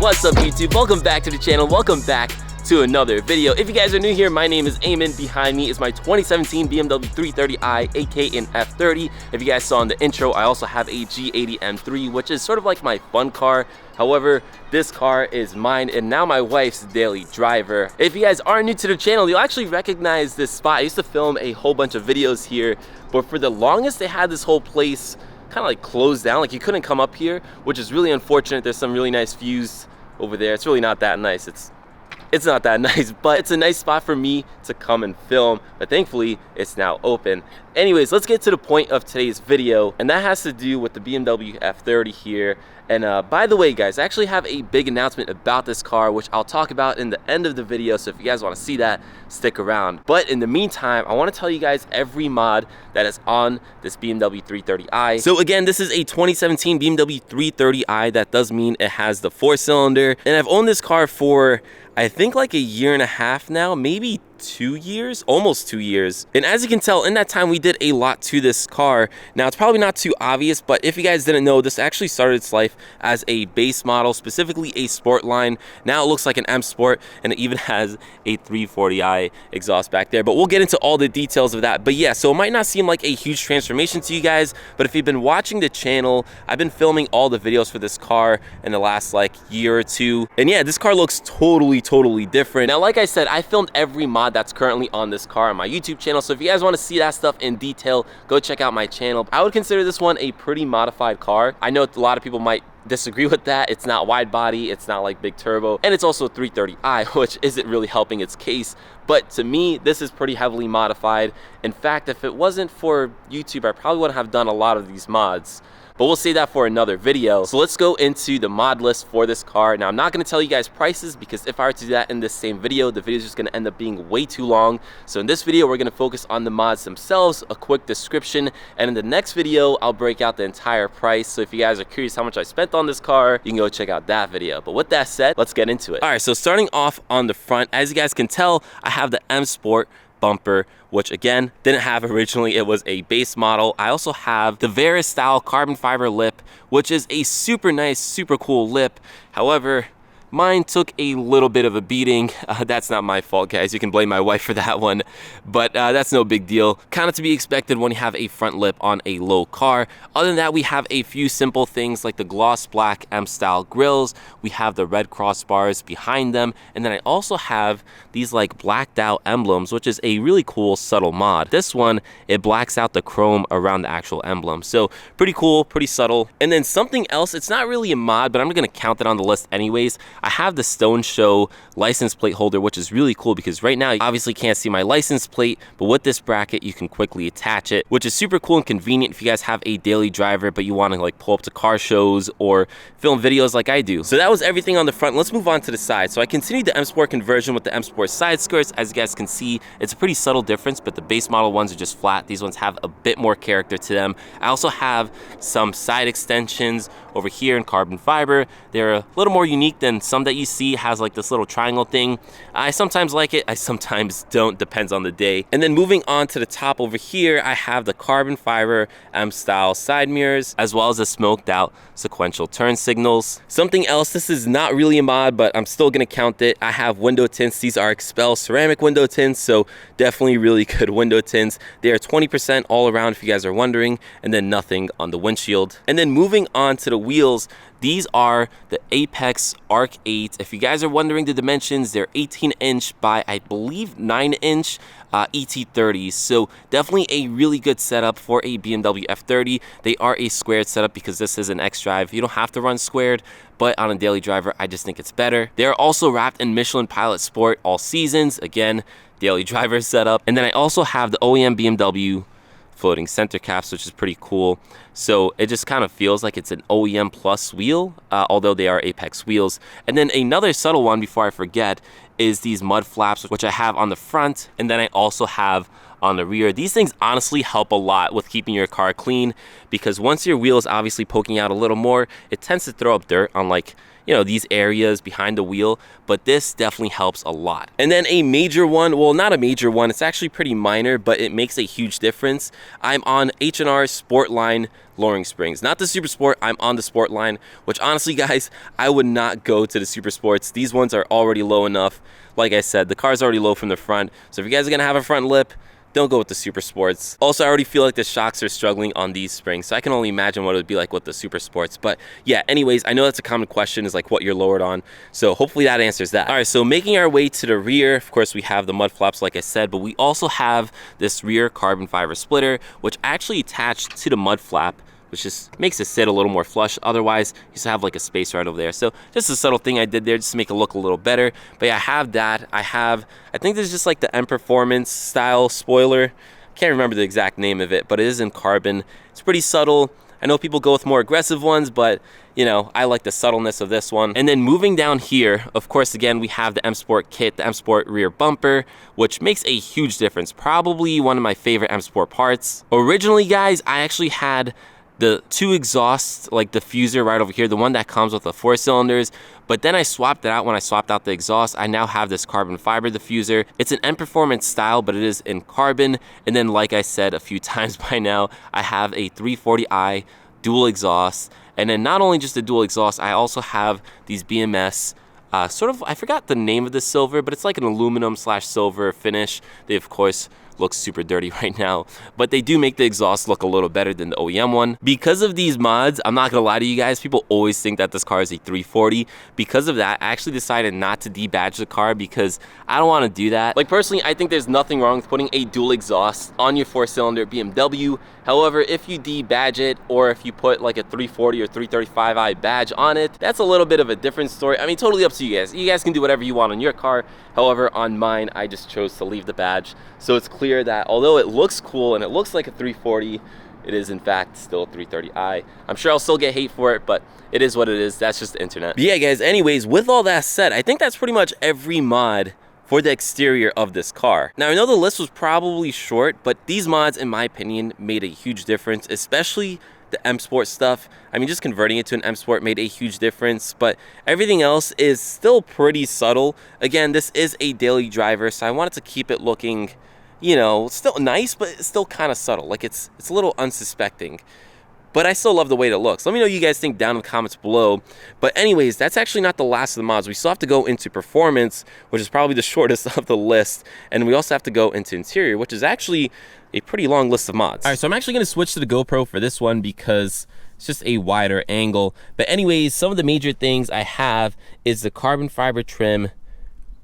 What's up, YouTube? Welcome back to the channel. Welcome back to another video. If you guys are new here, my name is Eamon. Behind me is my 2017 BMW 330i, aka an F30. If you guys saw in the intro, I also have a G80 M3, which is sort of like my fun car. However, this car is mine and now my wife's daily driver. If you guys are new to the channel, you'll actually recognize this spot. I used to film a whole bunch of videos here, but for the longest, they had this whole place kind of like closed down. Like you couldn't come up here, which is really unfortunate. There's some really nice views over there. It's really not that nice. It's not that nice, but it's a nice spot for me to come and film, but thankfully it's now open. Anyways, let's get to the point of today's video, and that has to do with the BMW F30 here. And by the way, guys, I actually have a big announcement about this car, which I'll talk about in the end of the video, so if you guys want to see that, stick around. But in the meantime, I want to tell you guys every mod that is on this BMW 330i. So again, this is a 2017 BMW 330i. That does mean it has the 4-cylinder, and I've owned this car for I think like a year and a half now, maybe 2 years, almost 2 years. And as you can tell, in that time we did a lot to this car. Now it's probably not too obvious, but if you guys didn't know, this actually started its life as a base model, specifically a sport line. Now it looks like an M Sport, and it even has a 340i exhaust back there, but we'll get into all the details of that. But yeah, so it might not seem like a huge transformation to you guys, but if you've been watching the channel, I've been filming all the videos for this car in the last like year or two, and yeah, this car looks totally different. Now, like I said, I filmed every mod that's currently on this car on my YouTube channel, so if you guys want to see that stuff in detail, go check out my channel. I would consider this one a pretty modified car. I know a lot of people might disagree with that. It's not wide body, it's not like big turbo, and it's also 330i, which isn't really helping its case. But to me, this is pretty heavily modified. In fact, if it wasn't for YouTube, I probably wouldn't have done a lot of these mods. But we'll save that for another video. So let's go into the mod list for this car. Now, I'm not gonna tell you guys prices, because if I were to do that in this same video, the video is just gonna end up being way too long. So in this video, we're gonna focus on the mods themselves, a quick description, and in the next video, I'll break out the entire price. So if you guys are curious how much I spent on this car, you can go check out that video. But with that said, let's get into it. All right, so starting off on the front, as you guys can tell, I have the M Sport bumper, which again didn't have originally. It was a base model. I also have the Vera style carbon fiber lip, which is a super nice, super cool lip. However, mine took a little bit of a beating. That's not my fault, guys. You can blame my wife for that one, but that's no big deal. Kind of to be expected when you have a front lip on a low car. Other than that, we have a few simple things like the gloss black M-style grills. We have the red crossbars behind them, and then I also have these like blacked out emblems, which is a really cool subtle mod. This one, it blacks out the chrome around the actual emblem, so pretty cool, pretty subtle. And then something else, it's not really a mod, but I'm gonna count it on the list anyways. I have the Stone Show license plate holder, which is really cool because right now you obviously can't see my license plate, but with this bracket you can quickly attach it, which is super cool and convenient if you guys have a daily driver but you want to like pull up to car shows or film videos like I do. So that was everything on the front. Let's move on to the side. So I continued the M Sport conversion with the M Sport side skirts. As you guys can see, it's a pretty subtle difference, but the base model ones are just flat. These ones have a bit more character to them. I also have some side extensions over here in carbon fiber. They're a little more unique than some that you see. Has like this little triangle thing. I sometimes like it, I sometimes don't, depends on the day. And then moving on to the top over here, I have the carbon fiber M-style side mirrors, as well as the smoked out sequential turn signals. Something else, this is not really a mod, but I'm still gonna count it. I have window tints. These are Expel ceramic window tints, so definitely really good window tints. They are 20% all around if you guys are wondering, and then nothing on the windshield. And then moving on to the wheels, these are the Apex Arc 8. If you guys are wondering the dimensions, they're 18-inch by, I believe, 9-inch ET30s. So definitely a really good setup for a BMW F30. They are a squared setup because this is an X-Drive. You don't have to run squared, but on a daily driver, I just think it's better. They're also wrapped in Michelin Pilot Sport all seasons. Again, daily driver setup. And then I also have the OEM BMW floating center caps, which is pretty cool. So it just kind of feels like it's an OEM plus wheel, although they are Apex wheels. And then another subtle one before I forget is these mud flaps, which I have on the front, and then I also have on the rear. These things honestly help a lot with keeping your car clean, because once your wheel is obviously poking out a little more, it tends to throw up dirt on like you know, these areas behind the wheel, but this definitely helps a lot. And then a major one, well, not a major one, it's actually pretty minor, but it makes a huge difference. I'm on H&R Sport Line lowering springs, not the Super Sport. I'm on the Sport Line, which honestly, guys, I would not go to the Super Sports. These ones are already low enough. Like I said, the car's already low from the front, so if you guys are gonna have a front lip, don't go with the Super Sports. Also, I already feel like the shocks are struggling on these springs, so I can only imagine what it would be like with the Super Sports. But yeah, anyways, I know that's a common question, is like what you're lowered on, so hopefully that answers that. All right, so making our way to the rear, of course, we have the mud flaps, like I said, but we also have this rear carbon fiber splitter, which actually attached to the mud flap, which just makes it sit a little more flush. Otherwise, you used to have like a space right over there. So just a subtle thing I did there just to make it look a little better. But yeah, I have that. I think this is just like the M Performance style spoiler. Can't remember the exact name of it, but it is in carbon. It's pretty subtle. I know people go with more aggressive ones, but you know, I like the subtleness of this one. And then moving down here, of course, again, we have the M Sport kit, the M Sport rear bumper, which makes a huge difference. Probably one of my favorite M Sport parts. Originally, guys, I actually had the 2 exhausts, like diffuser right over here, the one that comes with the 4 cylinders, but then I swapped it out. When I swapped out the exhaust, I now have this carbon fiber diffuser. It's an M Performance style, but it is in carbon. And then, like I said a few times by now, I have a 340i dual exhaust. And then not only just a dual exhaust, I also have these BMS sort of, I forgot the name of the silver, but it's like an aluminum / silver finish. They, of course, looks super dirty right now, but they do make the exhaust look a little better than the OEM one. Because of these mods, I'm not gonna lie to you guys, people always think that this car is a 340. Because of that, I actually decided not to debadge the car because I don't want to do that. Like personally, I think there's nothing wrong with putting a dual exhaust on your 4-cylinder BMW. However, if you debadge it, or if you put like a 340 or 335i badge on it, that's a little bit of a different story. I mean, totally up to you guys. You guys can do whatever you want on your car. However, on mine, I just chose to leave the badge. So it's clear that although it looks cool and it looks like a 340, it is in fact still a 330i. I'm sure I'll still get hate for it, but it is what it is. That's just the internet. But yeah, guys, anyways, with all that said, I think that's pretty much every mod for the exterior of this car. Now, I know the list was probably short, but these mods, in my opinion, made a huge difference, especially the M Sport stuff. I mean, just converting it to an M Sport made a huge difference, but everything else is still pretty subtle. Again, this is a daily driver, so I wanted to keep it looking, you know, still nice, but it's still kind of subtle. Like it's a little unsuspecting. But I still love the way it looks. Let me know what you guys think down in the comments below. But anyways, that's actually not the last of the mods. We still have to go into performance, which is probably the shortest of the list. And we also have to go into interior, which is actually a pretty long list of mods. All right, so I'm actually gonna switch to the GoPro for this one because it's just a wider angle. But anyways, some of the major things I have is the carbon fiber trim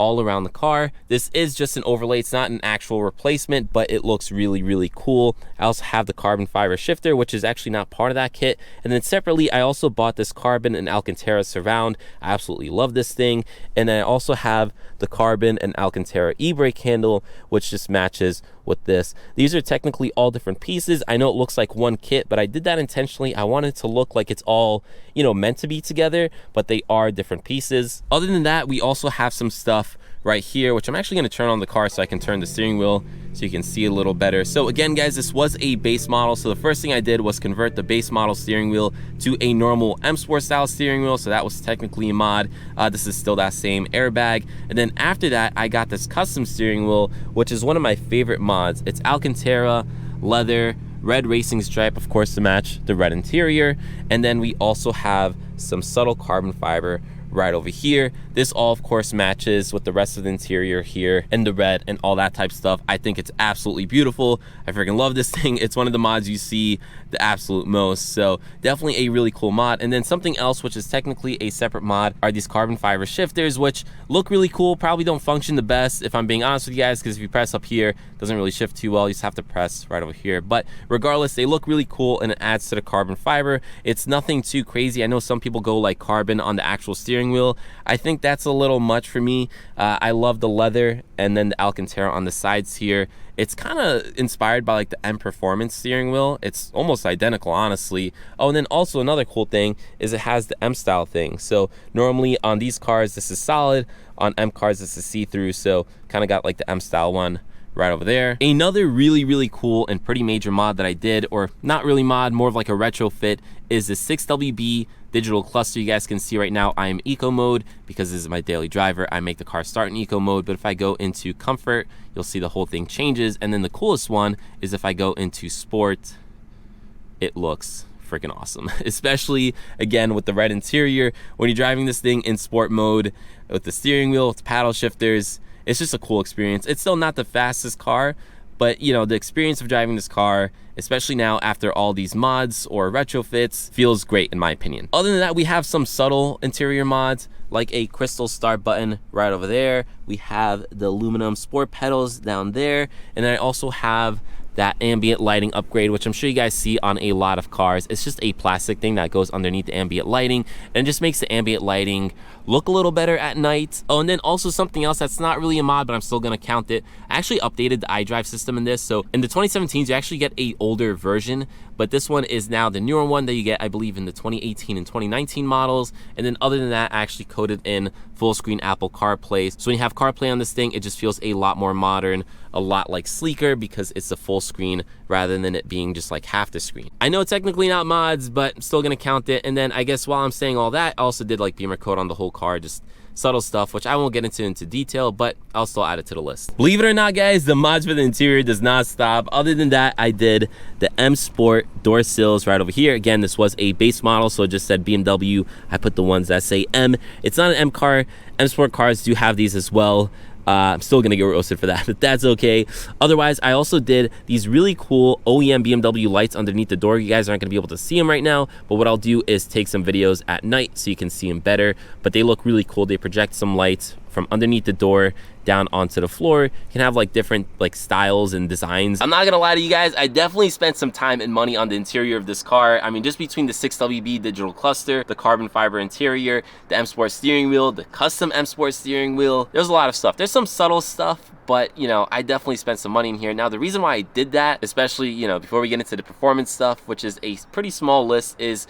all around the car. This is just an overlay. It's not an actual replacement, but it looks really, really cool. I also have the carbon fiber shifter, which is actually not part of that kit. And then separately, I also bought this carbon and Alcantara surround. I absolutely love this thing. And then I also have the carbon and Alcantara e-brake handle, which just matches with this. These are technically all different pieces. I know it looks like one kit, but I did that intentionally. I wanted it to look like it's all, you know, meant to be together, but they are different pieces. Other than that, we also have some stuff right here, which I'm actually going to turn on the car so I can turn the steering wheel so you can see a little better. So again, guys, this was a base model. So the first thing I did was convert the base model steering wheel to a normal M Sport style steering wheel. So that was technically a mod. This is still that same airbag. And then after that, I got this custom steering wheel, which is one of my favorite mods. It's Alcantara, leather, red racing stripe, of course, to match the red interior. And then we also have some subtle carbon fiber right over here. This all, of course, matches with the rest of the interior here and the red and all that type of stuff. I think it's absolutely beautiful. I freaking love this thing. It's one of the mods you see the absolute most. So definitely a really cool mod. And then something else, which is technically a separate mod, are these carbon fiber shifters, which look really cool. Probably don't function the best, if I'm being honest with you guys, because if you press up here, it doesn't really shift too well. You just have to press right over here. But regardless, they look really cool and it adds to the carbon fiber. It's nothing too crazy. I know some people go like carbon on the actual steering wheel. I think that's a little much for me. I love the leather and then the Alcantara on the sides here. It's kind of inspired by like the M Performance steering wheel. It's almost identical, honestly. Oh, and then also another cool thing is it has the M style thing. So normally on these cars, this is solid. On M cars, this is see-through. So kind of got like the M style one right over there. Another really, really cool and pretty major mod that I did, or not really mod, more of like a retrofit, is the 6WB Digital cluster, you guys can see right now I am eco mode because this is my daily driver. I make the car start in eco mode, but if I go into comfort, you'll see the whole thing changes. And then the coolest one is if I go into sport, it looks freaking awesome, especially again with the red interior. When you're driving this thing in sport mode with the steering wheel, with the paddle shifters, it's just a cool experience. It's still not the fastest car, but you know, the experience of driving this car, especially now after all these mods or retrofits, feels great in my opinion. Other than that, we have some subtle interior mods like a crystal start button right over there. We have the aluminum sport pedals down there, and then I also have that ambient lighting upgrade, which I'm sure you guys see on a lot of cars. It's just a plastic thing that goes underneath the ambient lighting and just makes the ambient lighting look a little better at night. Oh, and then also something else that's not really a mod, but I'm still gonna count it. I actually updated the iDrive system in this. So in the 2017s, you actually get a older version, but this one is now the newer one that you get, I believe, in the 2018 and 2019 models. And then other than that, I actually coded in full screen Apple CarPlay. So when you have CarPlay on this thing, it just feels a lot more modern, a lot like sleeker because it's the full screen rather than it being just like half the screen. I know technically not mods, but I'm still gonna count it. And then I guess while I'm saying all that, I also did like beamer coat on the whole car, just subtle stuff, which I won't get into detail, but I'll still add it to the list. Believe it or not, guys, the mods for the interior does not stop. Other than that, I did the M Sport door sills right over here. Again, this was a base model, so it just said BMW. I put the ones that say M. It's not an M car. M Sport cars do have these as well. I'm still gonna get roasted for that, but that's okay. Otherwise, I also did these really cool OEM BMW lights underneath the door. You guys aren't gonna be able to see them right now, but what I'll do is take some videos at night so you can see them better. But they look really cool. They project some lights from underneath the door down onto the floor. You can have like different like styles and designs. I'm not gonna lie to you guys, I definitely spent some time and money on the interior of this car. I mean, just between the 6WB digital cluster, the carbon fiber interior, the M Sport steering wheel, the custom M Sport steering wheel, there's a lot of stuff. There's some subtle stuff, but you know, I definitely spent some money in here. Now, the reason why I did that, especially, you know, before we get into the performance stuff, which is a pretty small list, is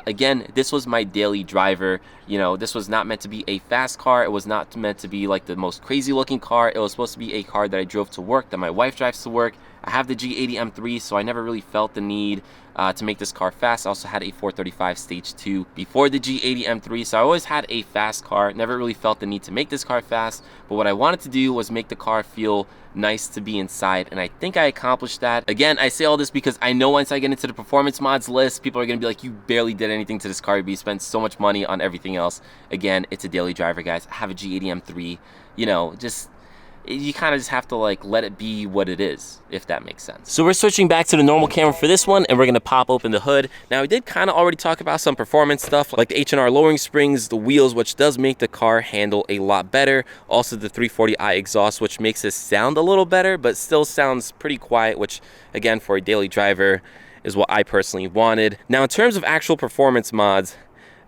again, this was my daily driver. You know, this was not meant to be a fast car. It was not meant to be like the most crazy looking car. It was supposed to be a car that I drove to work, that my wife drives to work. I have the G80 M3, so I never really felt the need to make this car fast. I also had a 435 Stage 2 before the G80 M3, so I always had a fast car. Never really felt the need to make this car fast, but what I wanted to do was make the car feel nice to be inside, and I think I accomplished that. Again, I say all this because I know once I get into the performance mods list, people are gonna be like, you barely did anything to this car, but you spent so much money on everything else. Again, it's a daily driver, guys. I have a G80 M3, you know, just you kind of just have to like let it be what it is, if that makes sense. So we're switching back to the normal camera for this one, and we're gonna pop open the hood. Now, we did kind of already talk about some performance stuff like the H&R lowering springs, the wheels, which does make the car handle a lot better. Also the 340i exhaust, which makes it sound a little better, but still sounds pretty quiet, which again, for a daily driver is what I personally wanted. Now, in terms of actual performance mods,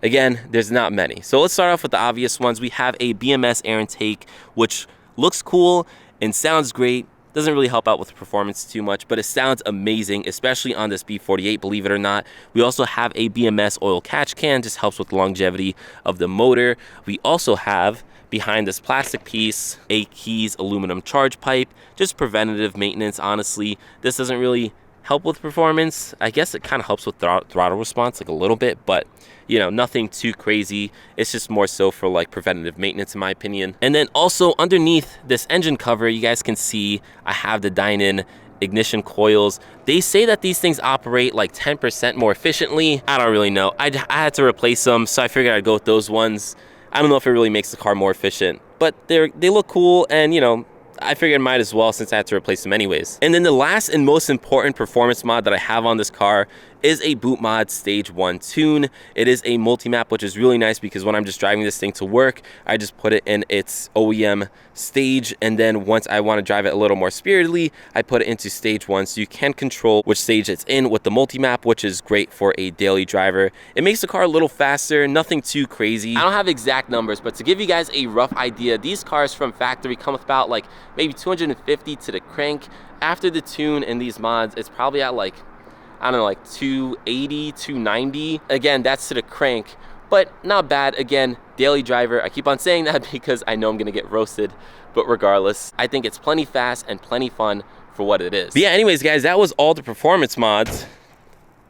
again, there's not many. So let's start off with the obvious ones. We have a BMS air intake, which looks cool and sounds great. Doesn't really help out with the performance too much, but it sounds amazing, especially on this B48, believe it or not. We also have a BMS oil catch can, just helps with the longevity of the motor. We also have, behind this plastic piece, a Keys aluminum charge pipe, just preventative maintenance, honestly. This doesn't really help with performance. I guess it kind of helps with throttle response like a little bit, but you know, nothing too crazy. It's just more so for like preventative maintenance in my opinion. And then also underneath this engine cover, you guys can see I have the Dynon ignition coils. They say that these things operate like 10% more efficiently. I don't really know. I had to replace them, so I figured I'd go with those ones. I don't know if it really makes the car more efficient, but they look cool, and you know, I figured I might as well since I had to replace them anyways. And then the last and most important performance mod that I have on this car is a boot mod stage 1 tune. It is a multi-map, which is really nice because when I'm just driving this thing to work, I just put it in its OEM stage, and then once I want to drive it a little more spiritedly, I put it into stage 1, so you can control which stage it's in with the multi-map, which is great for a daily driver. It makes the car a little faster, nothing too crazy. I don't have exact numbers, but to give you guys a rough idea, these cars from factory come with about like maybe 250 to the crank. After the tune and these mods, it's probably at like, I don't know, like 280, 290. Again, that's to the crank, but not bad. Again, daily driver. I keep on saying that because I know I'm gonna get roasted, but regardless, I think it's plenty fast and plenty fun for what it is. But yeah, anyways, guys, that was all the performance mods.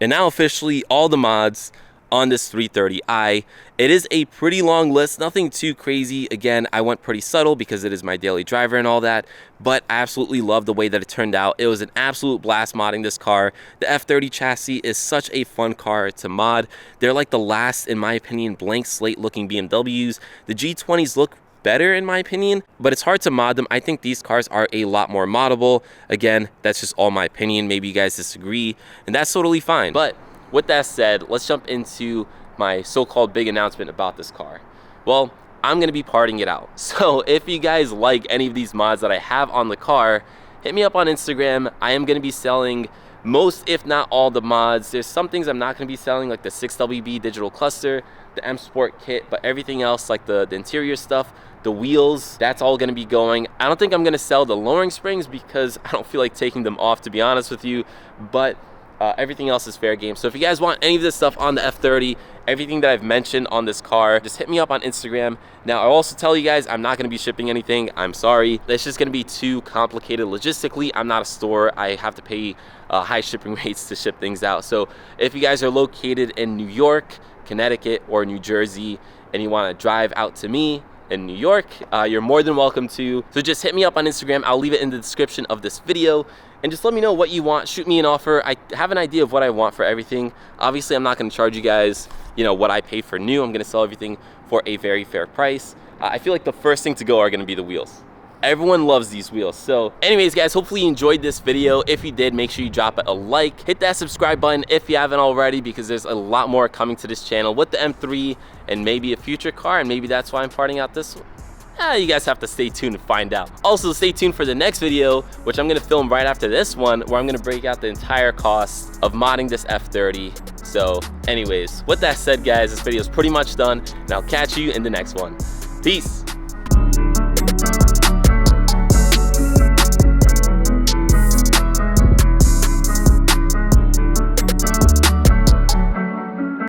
And now officially all the mods on this 330i. It is a pretty long list, nothing too crazy. Again, I went pretty subtle because it is my daily driver and all that, but I absolutely love the way that it turned out. It was an absolute blast modding this car. The F30 chassis is such a fun car to mod. They're like the last, in my opinion, blank slate looking BMWs. The G20s look better in my opinion, but it's hard to mod them. I think these cars are a lot more moddable. Again, that's just all my opinion. Maybe you guys disagree, and that's totally fine. But with that said, let's jump into my so-called big announcement about this car. Well, I'm gonna be parting it out. So if you guys like any of these mods that I have on the car, hit me up on Instagram. I am gonna be selling most, if not all, the mods. There's some things I'm not gonna be selling, like the 6WB digital cluster, the M Sport kit, but everything else, like the interior stuff, the wheels, that's all gonna be going. I don't think I'm gonna sell the lowering springs because I don't feel like taking them off, to be honest with you, but everything else is fair game. So if you guys want any of this stuff on the F30, everything that I've mentioned on this car, just hit me up on Instagram. Now, I'll also tell you guys, I'm not gonna be shipping anything. I'm sorry. It's just gonna be too complicated logistically. I'm not a store. I have to pay high shipping rates to ship things out. So if you guys are located in New York, Connecticut, or New Jersey, and you wanna drive out to me in New York, you're more than welcome to. So just hit me up on Instagram. I'll leave it in the description of this video. And just let me know what you want. Shoot me an offer. I have an idea of what I want for everything. Obviously, I'm not gonna charge you guys, you know, what I pay for new. I'm gonna sell everything for a very fair price. I feel like the first thing to go are gonna be the wheels. Everyone loves these wheels. So anyways, guys, hopefully you enjoyed this video. If you did, make sure you drop it a like. Hit that subscribe button if you haven't already, because there's a lot more coming to this channel with the M3 and maybe a future car, and maybe that's why I'm parting out this one. You guys have to stay tuned to find out. Also, stay tuned for the next video, which I'm gonna film right after this one, where I'm gonna break out the entire cost of modding this F30. So anyways, with that said, guys, this video is pretty much done, and I'll catch you in the next one. Peace.